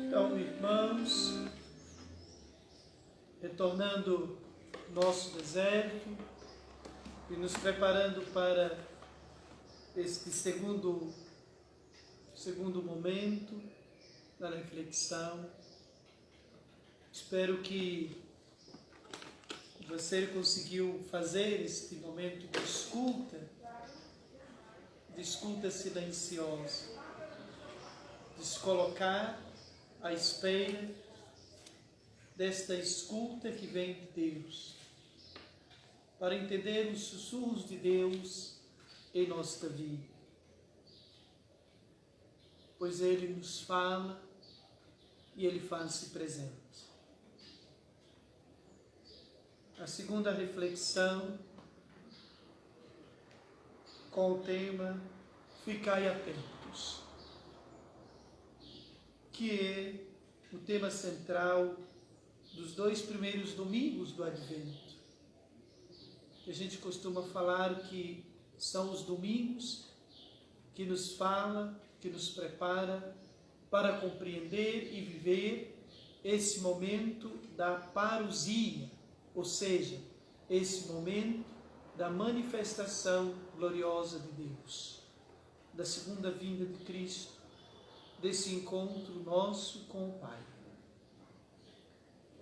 Então, irmãos, retornando nosso deserto e nos preparando para este segundo momento da reflexão, espero que você conseguiu fazer este momento de escuta silenciosa, de se colocar à espera desta escuta que vem de Deus, para entender os sussurros de Deus em nossa vida, pois Ele nos fala e Ele faz-se presente. A segunda reflexão com o tema Ficai Atentos, que é o tema central dos 2 primeiros domingos do Advento. A gente costuma falar que são os domingos que nos fala, que nos prepara para compreender e viver esse momento da parousia, ou seja, esse momento da manifestação gloriosa de Deus, da segunda vinda de Cristo, desse encontro nosso com o Pai.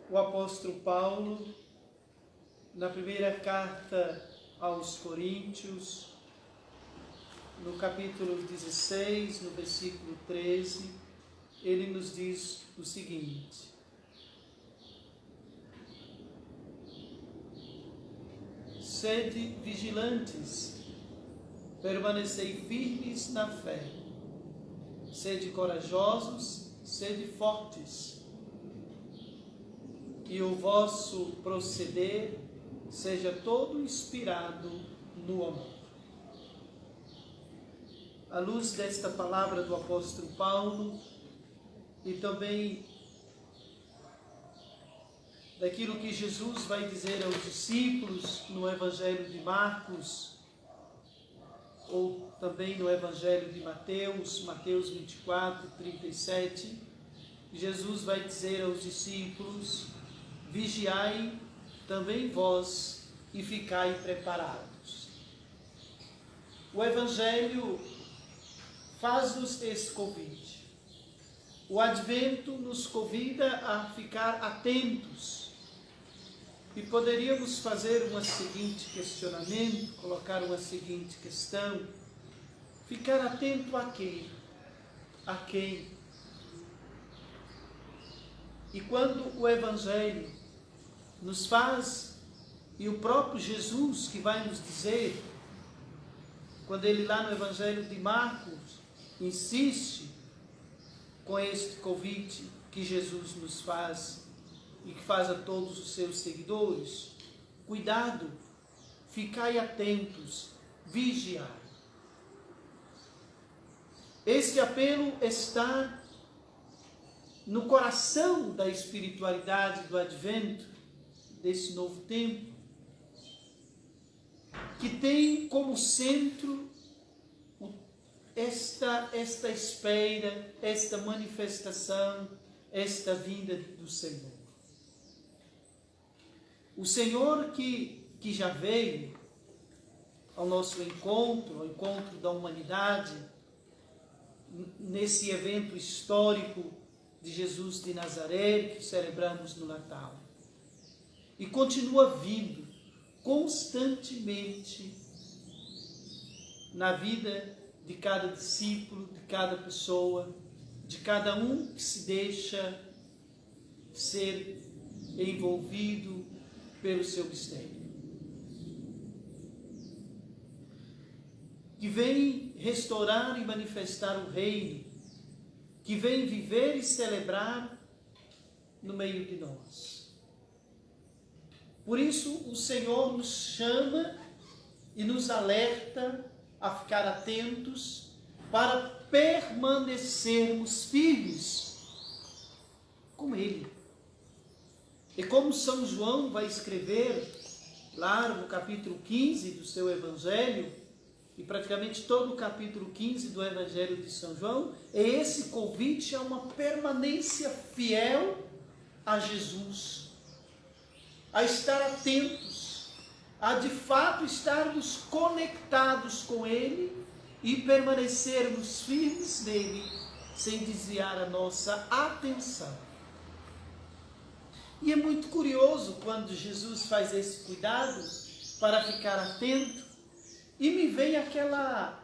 O apóstolo Paulo, na primeira carta aos Coríntios, no capítulo 16, no versículo 13, ele nos diz o seguinte: sede vigilantes, permanecei firmes na fé, sede corajosos, sede fortes, e o vosso proceder seja todo inspirado no amor. À luz desta palavra do apóstolo Paulo e também daquilo que Jesus vai dizer aos discípulos no Evangelho de Marcos, ou também no Evangelho de Mateus, Mateus 24, 37, Jesus vai dizer aos discípulos: vigiai também vós e ficai preparados. O Evangelho faz-nos esse convite. O Advento nos convida a ficar atentos. E poderíamos fazer um seguinte questionamento, colocar uma seguinte questão: ficar atento a quê? A quem? E quando o Evangelho nos faz, e o próprio Jesus que vai nos dizer, quando ele lá no Evangelho de Marcos insiste com este convite que Jesus nos faz e que faz a todos os seus seguidores: cuidado, ficai atentos, vigiai. Este apelo está no coração da espiritualidade do Advento, desse novo tempo, que tem como centro esta espera, esta manifestação, esta vinda do Senhor. O Senhor que já veio ao nosso encontro, ao encontro da humanidade, nesse evento histórico de Jesus de Nazaré, que celebramos no Natal. E continua vindo constantemente na vida de cada discípulo, de cada pessoa, de cada um que se deixa ser envolvido pelo seu mistério. que vem restaurar e manifestar o reino, que vem viver e celebrar no meio de nós. Por isso o Senhor nos chama e nos alerta a ficar atentos para permanecermos firmes com Ele. E como São João vai escrever lá no capítulo 15 do seu Evangelho, e praticamente todo o capítulo 15 do Evangelho de São João, é esse convite a uma permanência fiel a Jesus, a estar atentos, a de fato estarmos conectados com Ele e permanecermos firmes nele, sem desviar a nossa atenção. E é muito curioso quando Jesus faz esse cuidado para ficar atento, e me vem aquela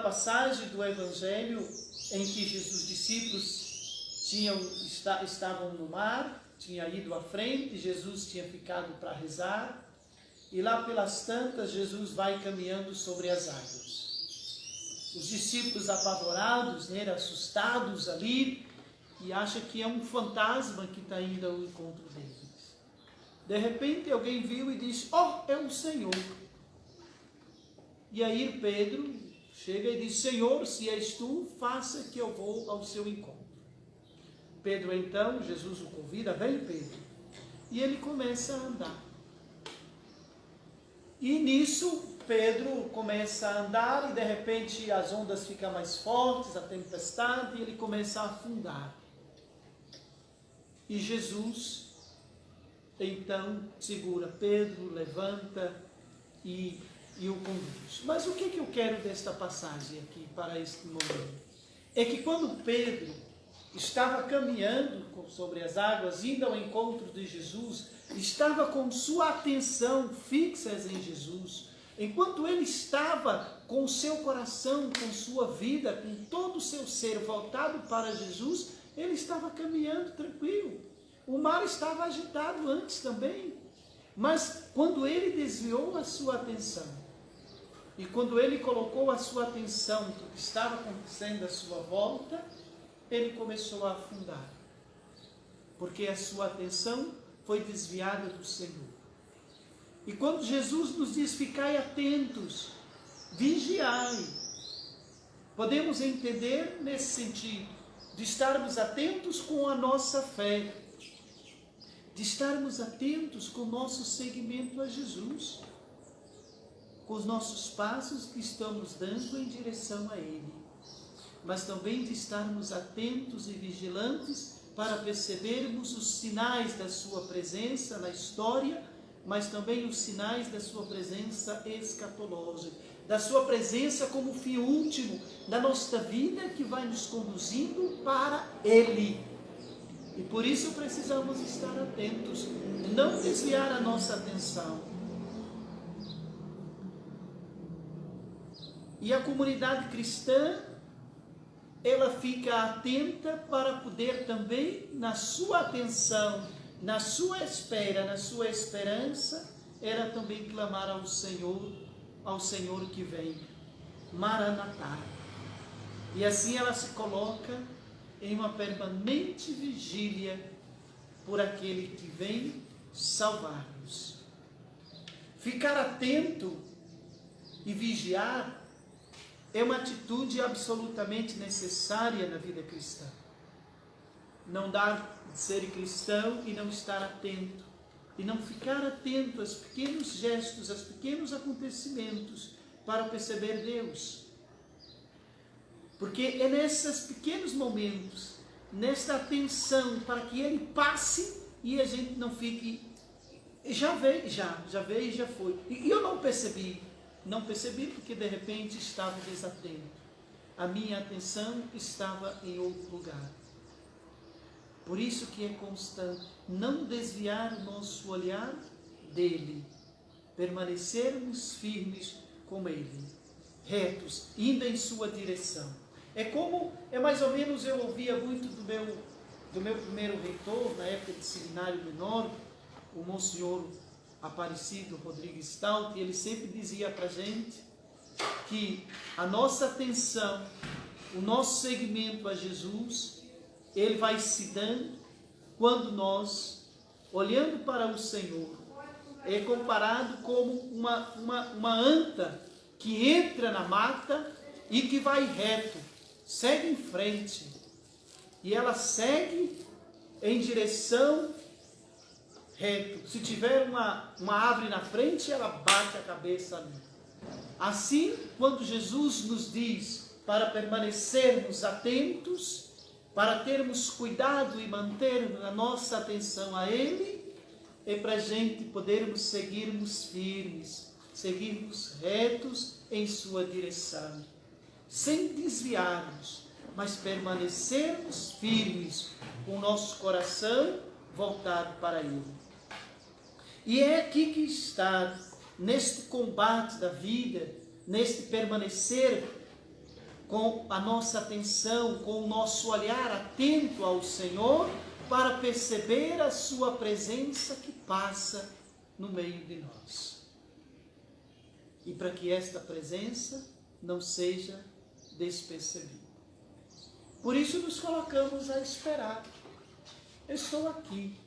passagem do Evangelho em que os discípulos estavam no mar, tinha ido à frente, Jesus tinha ficado para rezar, e lá pelas tantas Jesus vai caminhando sobre as águas. Os discípulos apavorados, assustados ali, e acham que é um fantasma que está indo ao encontro deles. De repente alguém viu e disse: é o Senhor. E aí Pedro chega e diz: Senhor, se és tu, faça que eu vou ao seu encontro. Pedro então, Jesus o convida: vem Pedro. E ele começa a andar. E nisso Pedro começa a andar e de repente as ondas ficam mais fortes, a tempestade, e ele começa a afundar. E Jesus então segura Pedro, levanta e o conduz. Mas o que eu quero desta passagem aqui para este momento? É que quando Pedro estava caminhando sobre as águas, indo ao encontro de Jesus, estava com sua atenção fixa em Jesus, enquanto ele estava com seu coração, com sua vida, com todo o seu ser voltado para Jesus, ele estava caminhando tranquilo. O mar estava agitado antes também, mas quando ele desviou a sua atenção, e quando ele colocou a sua atenção no que estava acontecendo à sua volta, ele começou a afundar, porque a sua atenção foi desviada do Senhor. E quando Jesus nos diz: ficai atentos, vigiai, podemos entender nesse sentido, de estarmos atentos com a nossa fé, de estarmos atentos com o nosso seguimento a Jesus, com os nossos passos que estamos dando em direção a Ele, mas também de estarmos atentos e vigilantes para percebermos os sinais da sua presença na história, mas também os sinais da sua presença escatológica, da sua presença como fim último da nossa vida, que vai nos conduzindo para Ele. E por isso precisamos estar atentos, não desviar a nossa atenção. E a comunidade cristã, ela fica atenta para poder também, na sua atenção, na sua espera, na sua esperança, ela também clamar ao Senhor que vem, Maranatá. E assim ela se coloca em uma permanente vigília por aquele que vem salvar-nos. Ficar atento e vigiar é uma atitude absolutamente necessária na vida cristã. Não dá de ser cristão e não estar atento, e não ficar atento aos pequenos gestos, aos pequenos acontecimentos, para perceber Deus. Porque é nesses pequenos momentos, nesta atenção, para que Ele passe e a gente não fique, já veio e já foi. E eu não percebi porque de repente estava desatento. A minha atenção estava em outro lugar. Por isso que é constante não desviar o nosso olhar dele, permanecermos firmes com ele, retos, indo em sua direção. É mais ou menos, eu ouvia muito do meu primeiro reitor, na época de seminário menor, o Monsenhor Aparecido Rodrigues Stout, e ele sempre dizia para a gente que a nossa atenção, o nosso seguimento a Jesus, ele vai se dando quando nós, olhando para o Senhor, é comparado como uma anta que entra na mata e que vai reto, segue em frente, e ela segue em direção reto. Se tiver uma árvore na frente, ela bate a cabeça ali. Assim, quando Jesus nos diz para permanecermos atentos, para termos cuidado e mantermos a nossa atenção a Ele, é para a gente podermos seguirmos firmes, seguirmos retos em sua direção, sem desviarmos, mas permanecermos firmes, com o nosso coração voltado para Ele. E é aqui que está, neste combate da vida, neste permanecer com a nossa atenção, com o nosso olhar atento ao Senhor, para perceber a sua presença que passa no meio de nós. E para que esta presença não seja despercebida. Por isso nos colocamos a esperar. Eu estou aqui.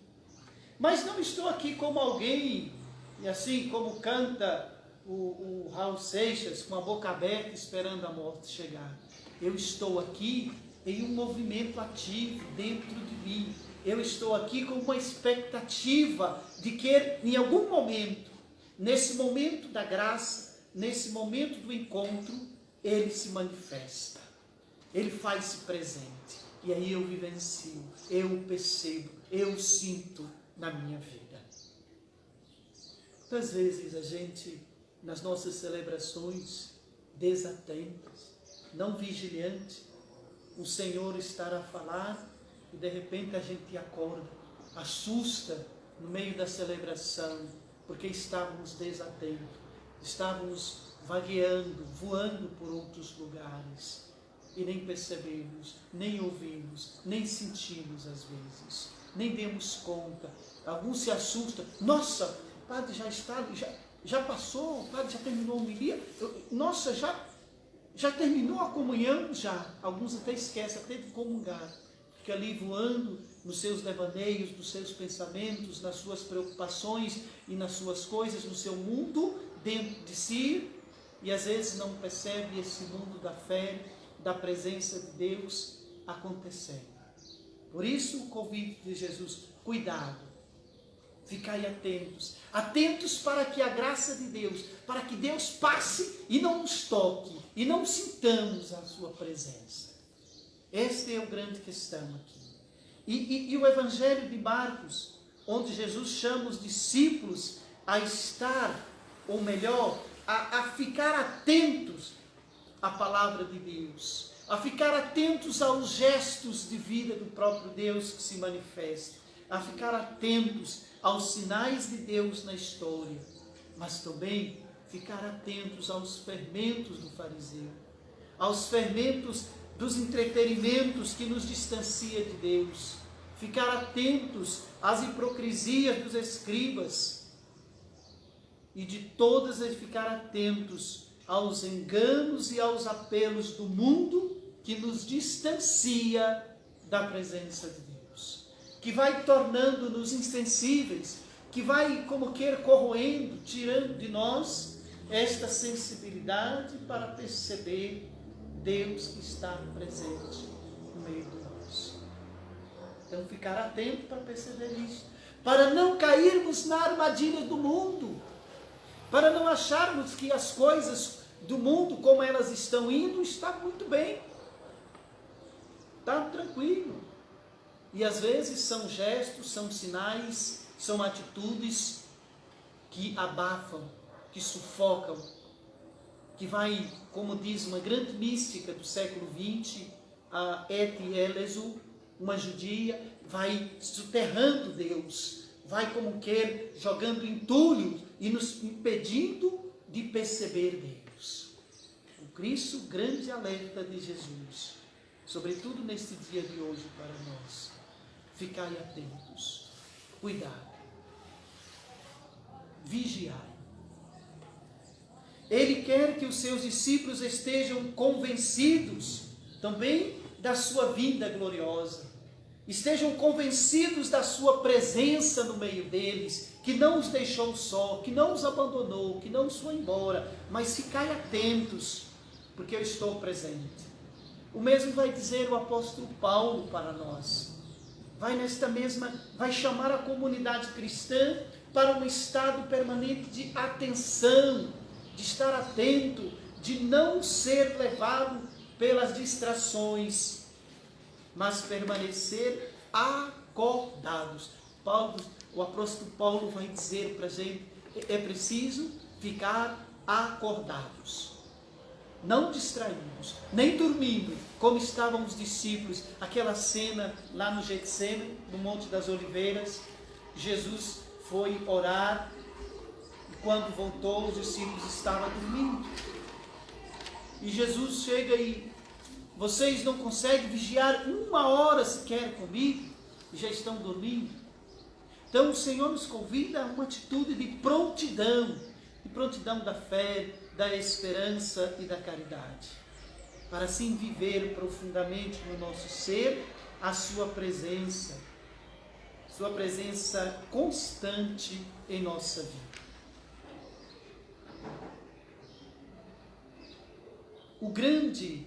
Mas não estou aqui como alguém, e assim como canta o Raul Seixas, com a boca aberta esperando a morte chegar. Eu estou aqui em um movimento ativo dentro de mim. Eu estou aqui com uma expectativa de que em algum momento, nesse momento da graça, nesse momento do encontro, Ele se manifesta. Ele faz-se presente. E aí eu vivencio, eu percebo, eu sinto na minha vida. Muitas vezes a gente, nas nossas celebrações, desatentas, não vigilante, o Senhor estará a falar e de repente a gente acorda, assusta no meio da celebração, porque estávamos desatentos, estávamos vagueando, voando por outros lugares e nem percebemos, nem ouvimos, nem sentimos às vezes, nem demos conta. Alguns se assustam, nossa, o padre já está, já passou, o padre já terminou a homilia, nossa, já terminou a comunhão? Já. Alguns até esquecem, até de comungar. Fica ali voando nos seus devaneios, nos seus pensamentos, nas suas preocupações e nas suas coisas, no seu mundo, dentro de si, e às vezes não percebe esse mundo da fé, da presença de Deus acontecendo. Por isso o convite de Jesus, cuidado, ficai atentos, atentos para que a graça de Deus, para que Deus passe e não nos toque, e não sintamos a sua presença. Esta é a grande questão aqui. E o Evangelho de Marcos, onde Jesus chama os discípulos a estar, ou melhor, a ficar atentos à palavra de Deus, a ficar atentos aos gestos de vida do próprio Deus que se manifesta, a ficar atentos aos sinais de Deus na história, mas também ficar atentos aos fermentos do fariseu, aos fermentos dos entretenimentos que nos distancia de Deus, ficar atentos às hipocrisias dos escribas e de todas ficar atentos aos enganos e aos apelos do mundo que nos distancia da presença de Deus, que vai tornando-nos insensíveis, que vai como que corroendo, tirando de nós esta sensibilidade para perceber Deus que está presente no meio de nós. Então ficar atento para perceber isso, para não cairmos na armadilha do mundo, para não acharmos que as coisas do mundo, como elas estão indo, está muito bem, está tranquilo. E às vezes são gestos, são sinais, são atitudes que abafam, que sufocam, que vai, como diz uma grande mística do século XX, a Eti Elesu, uma judia, vai soterrando Deus, vai como que jogando entulho e nos impedindo de perceber Deus. O Cristo, grande alerta de Jesus, sobretudo neste dia de hoje para nós. Ficai atentos, cuidado, vigiai. Ele quer que os seus discípulos estejam convencidos também da sua vinda gloriosa. Estejam convencidos da sua presença no meio deles, que não os deixou só, que não os abandonou, que não os foi embora, mas ficai atentos, porque eu estou presente. O mesmo vai dizer o apóstolo Paulo para nós. Vai chamar a comunidade cristã para um estado permanente de atenção, de estar atento, de não ser levado pelas distrações, mas permanecer acordados. O apóstolo Paulo vai dizer para a gente, é preciso ficar acordados, não distraídos, nem dormindo, como estavam os discípulos. Aquela cena lá no Getsêmani, no Monte das Oliveiras, Jesus foi orar, e quando voltou, os discípulos estavam dormindo. E Jesus chega e: vocês não conseguem vigiar 1 hora sequer comigo, e já estão dormindo? Então o Senhor nos convida a uma atitude de prontidão da fé, da esperança e da caridade, para assim viver profundamente no nosso ser a sua presença constante em nossa vida. Um grande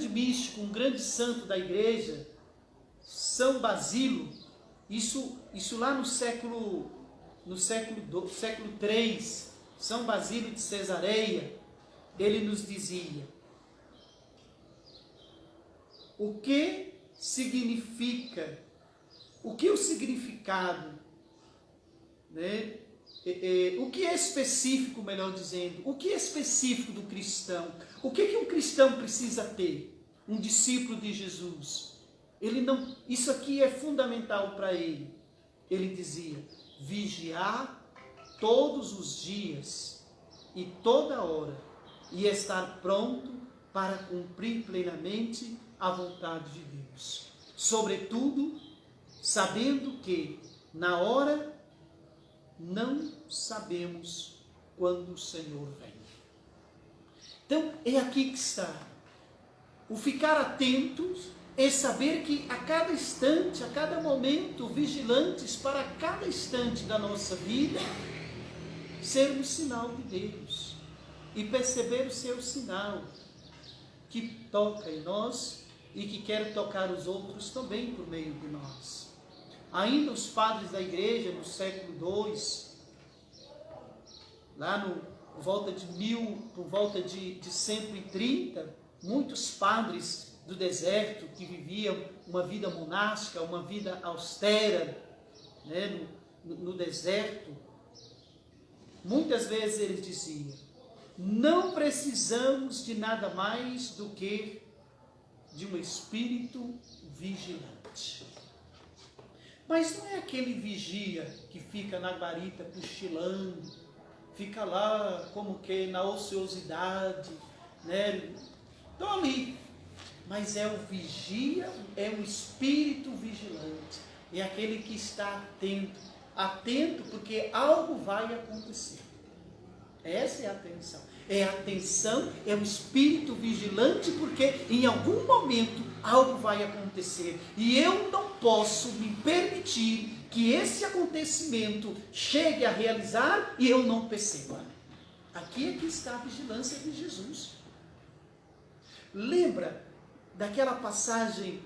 místico, um grande santo da igreja, São Basílio, isso lá no século III, São Basílio de Cesareia, ele nos dizia: o o significado, né? O que é específico, melhor dizendo, o que é específico do cristão? O que um cristão precisa ter? Um discípulo de Jesus. Isso aqui é fundamental para ele. Ele dizia: vigiar todos os dias e toda hora, e estar pronto para cumprir plenamente a vontade de Deus. Sobretudo, sabendo que na hora não sabemos quando o Senhor vem. Então, é aqui que está. O ficar atentos é saber que a cada instante, a cada momento, vigilantes para cada instante da nossa vida, sermos sinal de Deus e perceber o seu sinal, que toca em nós e que quer tocar os outros também por meio de nós. Ainda os padres da igreja no século II, lá por volta de 130, muitos padres do deserto que viviam uma vida monástica, uma vida austera, né, no deserto, muitas vezes eles diziam: não precisamos de nada mais do que de um espírito vigilante. Mas não é aquele vigia que fica na guarita cochilando, fica lá como que na ociosidade, né? Estou ali. Mas é o vigia, é o espírito vigilante, é aquele que está atento porque algo vai acontecer. Essa é a atenção. É a atenção, é o espírito vigilante, porque em algum momento algo vai acontecer. E eu não posso me permitir que esse acontecimento chegue a realizar e eu não perceba. Aqui é que está a vigilância de Jesus. Lembra daquela passagem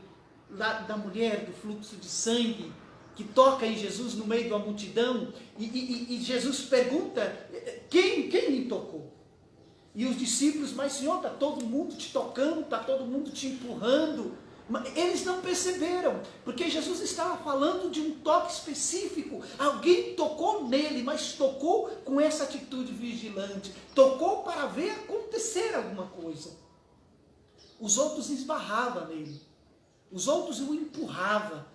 da mulher do fluxo de sangue, que toca em Jesus no meio da multidão, e Jesus pergunta: quem me tocou? E os discípulos: mas Senhor, está todo mundo te tocando, está todo mundo te empurrando. Eles não perceberam, porque Jesus estava falando de um toque específico. Alguém tocou nele, mas tocou com essa atitude vigilante, tocou para ver acontecer alguma coisa. Os outros esbarravam nele, os outros o empurravam,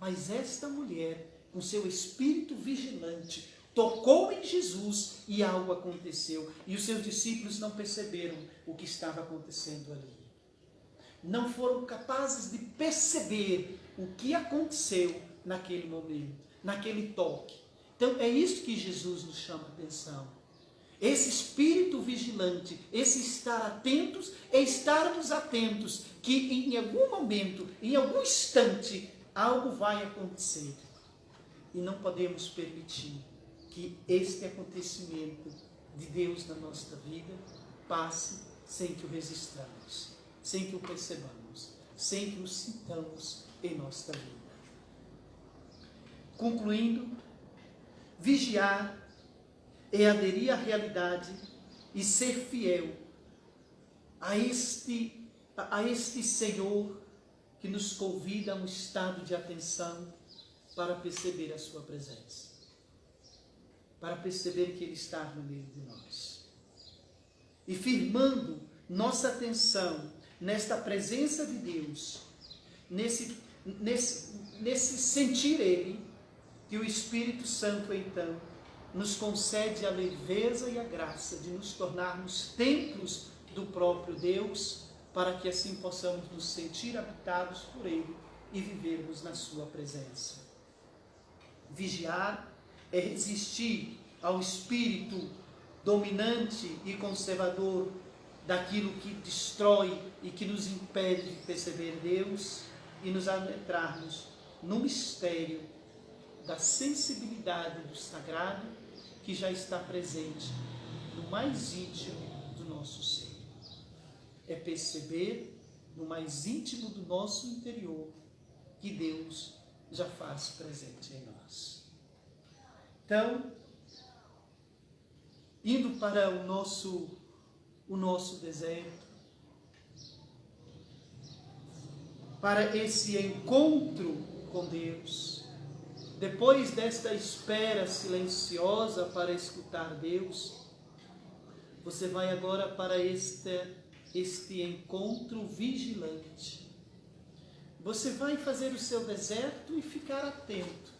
mas esta mulher, com seu espírito vigilante, tocou em Jesus e algo aconteceu. E os seus discípulos não perceberam o que estava acontecendo ali. Não foram capazes de perceber o que aconteceu naquele momento, naquele toque. Então é isso que Jesus nos chama a atenção. Esse espírito vigilante, esse estar atentos, é estarmos atentos que em algum momento, em algum instante, algo vai acontecer. E não podemos permitir que este acontecimento de Deus na nossa vida passe sem que o registramos, sem que o percebamos, sem que o sintamos em nossa vida. Concluindo, vigiar é aderir à realidade e ser fiel a este Senhor que nos convida a um estado de atenção para perceber a sua presença, para perceber que Ele está no meio de nós. E firmando nossa atenção nesta presença de Deus, nesse sentir Ele, que o Espírito Santo então nos concede a leveza e a graça de nos tornarmos templos do próprio Deus, para que assim possamos nos sentir habitados por Ele e vivermos na sua presença. Vigiar é resistir ao espírito dominante e conservador daquilo que destrói e que nos impede de perceber Deus e nos adentrarmos no mistério da sensibilidade do sagrado que já está presente no mais íntimo do nosso ser. É perceber no mais íntimo do nosso interior que Deus já faz presente em nós. Então, indo para o nosso deserto, para esse encontro com Deus, depois desta espera silenciosa para escutar Deus, você vai agora para este encontro vigilante. Você vai fazer o seu deserto e ficar atento.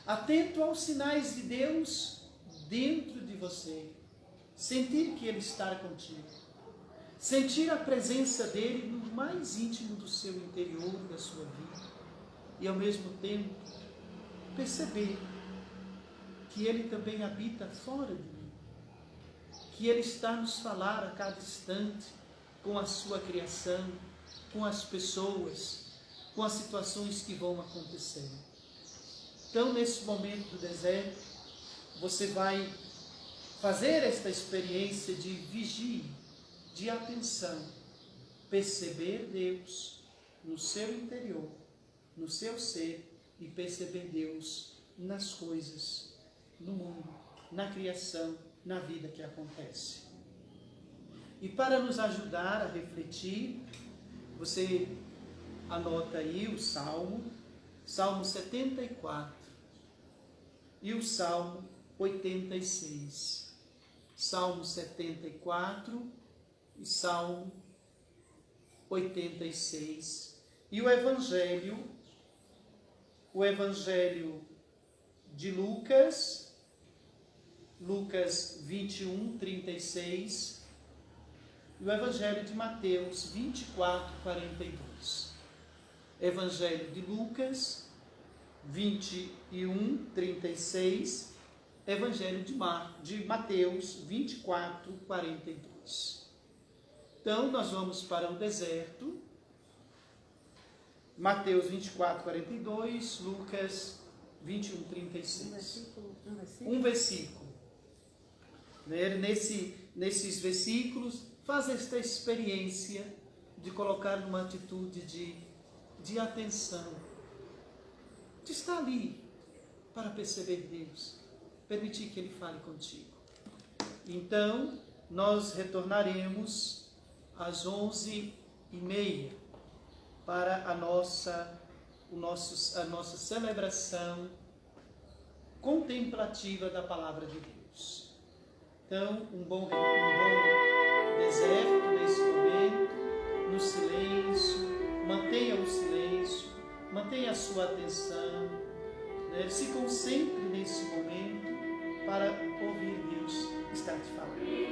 Atento aos sinais de Deus dentro de você. Sentir que Ele está contigo. Sentir a presença dEle no mais íntimo do seu interior, da sua vida. E ao mesmo tempo, perceber que Ele também habita fora de mim. Que Ele está a nos falar a cada instante com a sua criação, com as pessoas, com as situações que vão acontecendo. Então, nesse momento do deserto, você vai fazer esta experiência de vigia, de atenção, perceber Deus no seu interior, no seu ser, e perceber Deus nas coisas, no mundo, na criação, na vida que acontece. E para nos ajudar a refletir, você anota aí o Salmo 74 e o Salmo 86. Salmo 74 e Salmo 86. E o Evangelho de Lucas 21, 36. E o Evangelho de Mateus 24, 42. Evangelho de Lucas 21, 36. Evangelho de Mateus 24, 42. Então, nós vamos para o deserto. Mateus 24, 42, Lucas 21, 36. Um versículo. Nesses versículos, faz esta experiência de colocar numa atitude de atenção, de estar ali para perceber Deus, permitir que Ele fale contigo. Então, nós retornaremos às 11h30 para a nossa celebração contemplativa da Palavra de Deus. Então, um bom deserto nesse momento, no silêncio, mantenha o silêncio, mantenha a sua atenção, se concentre nesse momento para ouvir Deus estar te falando.